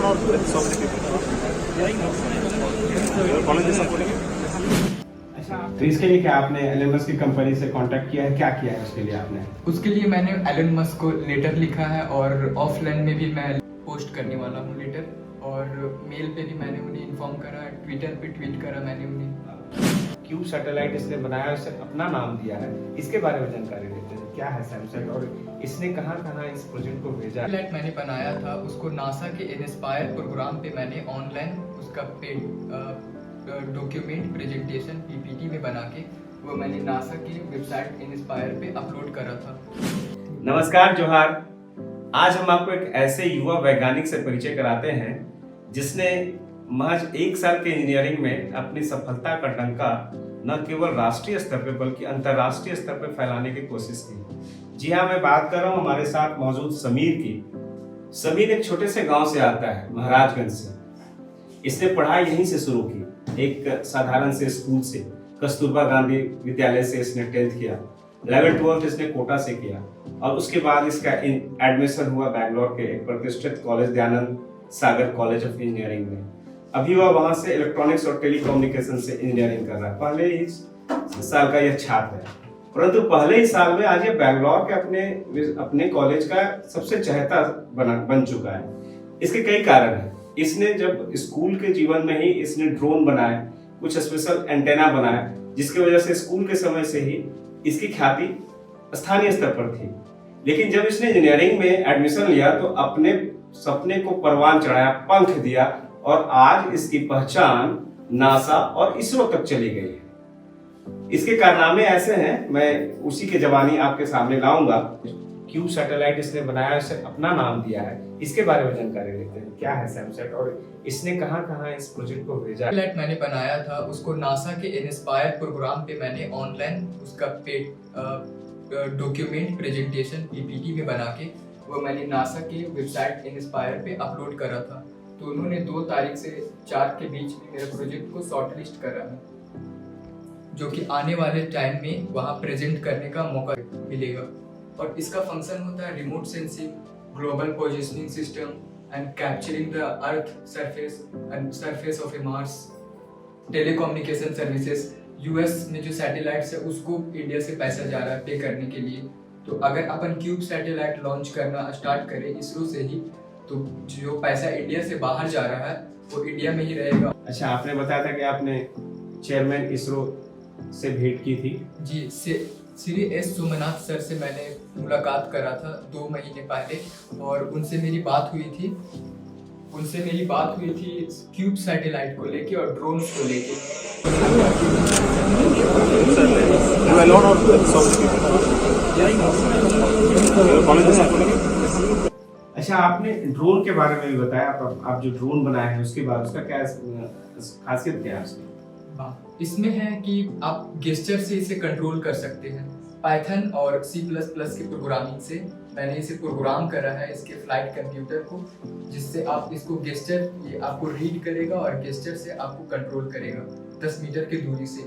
or so many people. College is supporting it. तो इसके लिए क्या आपने एलन मस्क की कंपनी से कांटेक्ट किया है, क्या किया है उसके लिए आपने? उसके लिए मैंने एलन मस्क को लेटर लिखा है और ऑफलाइन में भी मैं पोस्ट करने वाला हूँ लेटर, और मेल पे भी मैंने उन्हें इन्फॉर्म करा, ट्विटर पे ट्वीट करा मैंने उन्हें। क्यूब सैटेलाइट इसने बनाया, उसे अपना नाम दिया है, इसके बारे में जानकारी देते हैं। क्या है सैमसंग और इसने कहाँ इस प्रोजेक्ट को भेजा? सैटेलाइट मैंने बनाया था, उसको नासा के इंस्पायर प्रोग्राम पे मैंने ऑनलाइन उसका पेड डॉक्यूमेंट प्रेजेंटेशन पीपीटी में बना के वो मैंने नासा की वेबसाइट इंस्पायर पे अपलोड करा था। नमस्कार, जोहार। आज हम आपको एक ऐसे युवा वैज्ञानिक से परिचय कराते हैं जिसने महज 1 साल के इंजीनियरिंग में अपनी सफलता का डंका न केवल राष्ट्रीय स्तर पर बल्कि अंतर्राष्ट्रीय स्तर पर फैलाने की कोशिश की। जी हाँ, मैं बात कर रहा हूँ हमारे साथ मौजूद समीर की। समीर एक छोटे से गांव से आता है, महाराजगंज से। इसने पढ़ाई यहीं से शुरू की, एक साधारण से स्कूल से। कस्तूरबा गांधी विद्यालय से इसने 10th किया। 11th-12th इसने कोटा से किया और उसके बाद इसका एडमिशन हुआ बैंगलोर के एक प्रतिष्ठित college Dayanand Sagar college of engineering में। अभी वह वहां से इलेक्ट्रॉनिक्स और टेलीकम्युनिकेशन से इंजीनियरिंग कर रहा है। पहले ही साल का यह छात्र है, परंतु पहले ही साल में आज ये बैंगलोर के अपने कॉलेज का सबसे चहेता बन चुका है। इसके कई कारण हैं। इसने जब स्कूल के जीवन में ही इसने ड्रोन बनाए, कुछ स्पेशल एंटेना बनाए, जिसकी वजह से स्कूल के समय से ही इसकी ख्याति स्थानीय स्तर पर थी। लेकिन जब इसने इंजीनियरिंग में एडमिशन लिया तो अपने सपने को परवान चढ़ाया, पंख दिया और आज इसकी पहचान नासा और इसरो तक चली गई है। इसके कारनामे ऐसे हैं, मैं उसी के जवानी आपके सामने लाऊंगा। क्यूब सैटेलाइट इसने बनाया, उसे अपना नाम दिया है, इसके बारे में जानकारी लेते हैं। क्या है सैमसंग और इसने कहाँ इस प्रोजेक्ट को भेजा? सैटेलाइट मैंने बनाया था, उसको नासा के इंस्पायर प्रोग्राम पे मैंने ऑनलाइन उसका पेड डॉक्यूमेंट प्रेजेंटेशन पीपीटी में बना के वो मैंने नासा की वेबसाइट इंस्पायर पे अपलोड करा था। तो उन्होंने 2 तारीख से 4 के बीच में मेरे प्रोजेक्ट को शॉर्टलिस्ट करा है, जो कि आने वाले टाइम में वहाँ प्रेजेंट करने का मौका मिलेगा। और इसका फंक्शन होता है remote sensing, global positioning system and capturing the earth surface and surface of A Mars, telecommunication services. US में जो सैटेलाइट्स है उसको इंडिया से पैसा जा रहा है पे करने के लिए। तो अगर अपन क्यूब सैटेलाइट लॉन्च करना स्टार्ट करें इसरो से ही, तो जो पैसा इंडिया से बाहर जा रहा है वो इंडिया में ही रहेगा। अच्छा, आपने बताया था कि आपने चेयरमैन इसरो से भेंट की थी। जी, श्री एस सोमनाथ सर से मैंने मुलाकात करा था 2 महीने पहले, और उनसे मेरी बात हुई थी क्यूब सैटेलाइट को लेके और ड्रोन्स को लेके। You alone or so many people? College is supporting it. अच्छा, आपने ड्रोन के बारे में भी बताया। आप जो ड्रोन बनाए हैं उसके बाद उसका क्या खासियत क्या है उसकी? इसमें है कि आप गेस्चर से इसे कंट्रोल कर सकते हैं। पाइथन और C++ की प्रोग्रामिंग से मैंने इसे प्रोग्राम करा है, इसके फ्लाइट कंप्यूटर को, जिससे आप इसको गेस्चर ये आपको रीड करेगा और गेस्चर से आपको कंट्रोल करेगा 10 मीटर की दूरी से।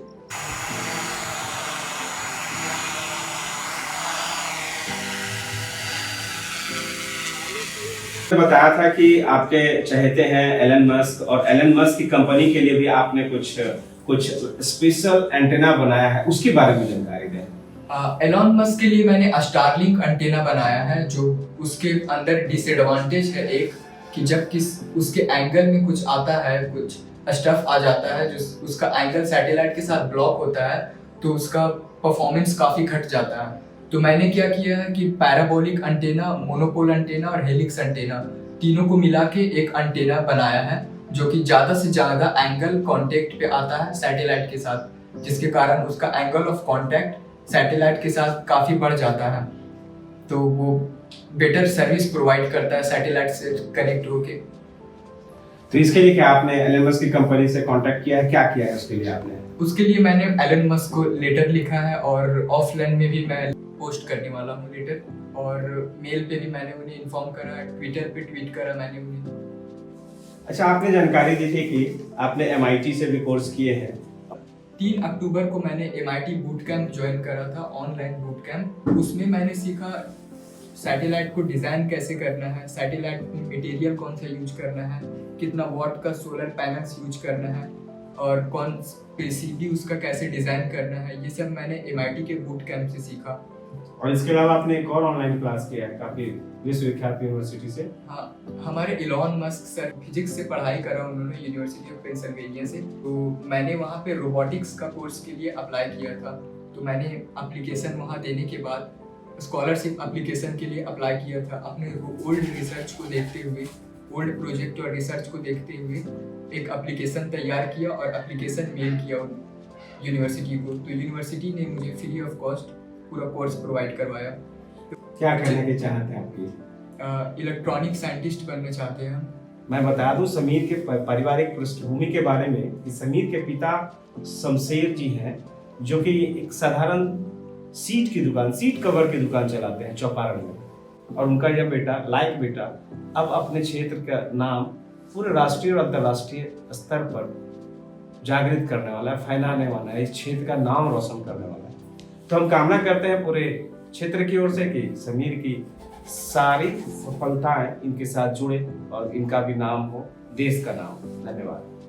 बताया था कि आपके चहेते हैं एलन मस्क, और एलन मस्क की कंपनी के लिए भी आपने कुछ स्पेशल एंटेना बनाया है, उसके बारे में जानकारी दें। एलन मस्क के लिए मैंने स्टारलिंक एंटेना बनाया है, जो उसके अंदर डिसएडवांटेज है एक कि जब उसके एंगल में कुछ आता है, कुछ स्टफ आ जाता है जो उसका एंगल सैटेलाइट के साथ ब्लॉक होता है, तो उसका परफॉर्मेंस काफ़ी घट जाता है। तो मैंने क्या किया है कि पैराबोलिक एंटेना, मोनोपोल एंटेना और हेलिक्स एंटेना तीनों को मिला के एक एंटेना बनाया है, जो कि ज़्यादा से ज़्यादा एंगल कांटेक्ट पे आता है सैटेलाइट के साथ, जिसके कारण उसका एंगल ऑफ कांटेक्ट सैटेलाइट के साथ काफ़ी बढ़ जाता है। तो वो बेटर सर्विस प्रोवाइड करता है सैटेलाइट से कनेक्ट होके। तो इसके लिए क्या आपने एलन मस्क की कंपनी से कांटेक्ट किया है, क्या किया है उसके लिए आपने? उसके लिए मैंने एलन मस्क को लेटर लिखा है और ऑफलाइन में भी मैं पोस्ट करने वाला हूँ लेटर, और मेल पे भी मैंने उन्हें इन्फॉर्म करा, ट्विटर पे ट्वीट करा मैंने उन्हें। अच्छा, आपने जानकारी दी थी कि आपने MIT से भी कोर्स किए हैं। 3 अक्टूबर को मैंने MIT बूट कैंप ज्वाइन करा था, ऑनलाइन बूट कैंप। उसमें मैंने सीखा सैटेलाइट को डिज़ाइन कैसे करना है, सैटेलाइट में मटेरियल कौन सा यूज करना है, कितना वॉट का सोलर पैनल्स यूज करना है और कौन पीसीबी उसका कैसे डिज़ाइन करना है, ये सब मैंने MIT के बूट कैंप से सीखा। और इसके अलावा आपने एक और ऑनलाइन क्लास किया है काफी विश्वविख्यात यूनिवर्सिटी से। हाँ, हमारे इलॉन मस्क सर फिजिक्स से पढ़ाई करा उन्होंने यूनिवर्सिटी ऑफ पेंसिल्वेनिया से, तो मैंने वहाँ पे रोबोटिक्स का कोर्स के लिए अप्लाई किया था। तो मैंने एप्लीकेशन वहाँ देने के बाद स्कॉलरशिप एप्लीकेशन के लिए अप्लाई किया था। अपने ओल्ड रिसर्च को देखते हुए, ओल्ड प्रोजेक्ट और रिसर्च को देखते हुए एक एप्लीकेशन तैयार किया और एप्लीकेशन मेल किया यूनिवर्सिटी को। तो यूनिवर्सिटी ने मुझे फ्री ऑफ कॉस्ट पूरा कोर्स प्रोवाइड करवाया। क्या कहने की चाहते हैं आपकी? इलेक्ट्रॉनिक साइंटिस्ट बनना चाहते हैं हम। मैं बता दूं समीर के पारिवारिक पृष्ठभूमि के बारे में कि समीर के पिता शमशेर जी हैं, जो कि एक साधारण सीट की दुकान, सीट कवर की दुकान चलाते हैं चौपारण में। और उनका यह बेटा, लायक बेटा, अब अपने क्षेत्र का नाम पूरे राष्ट्रीय और अंतर्राष्ट्रीय स्तर पर जागृत करने वाला है, फैलाने वाला है, इस क्षेत्र का नाम रोशन करने वाला है। तो हम कामना करते हैं पूरे क्षेत्र की ओर से कि समीर की सारी सफलताएं इनके साथ जुड़े और इनका भी नाम हो, देश का नाम हो। धन्यवाद।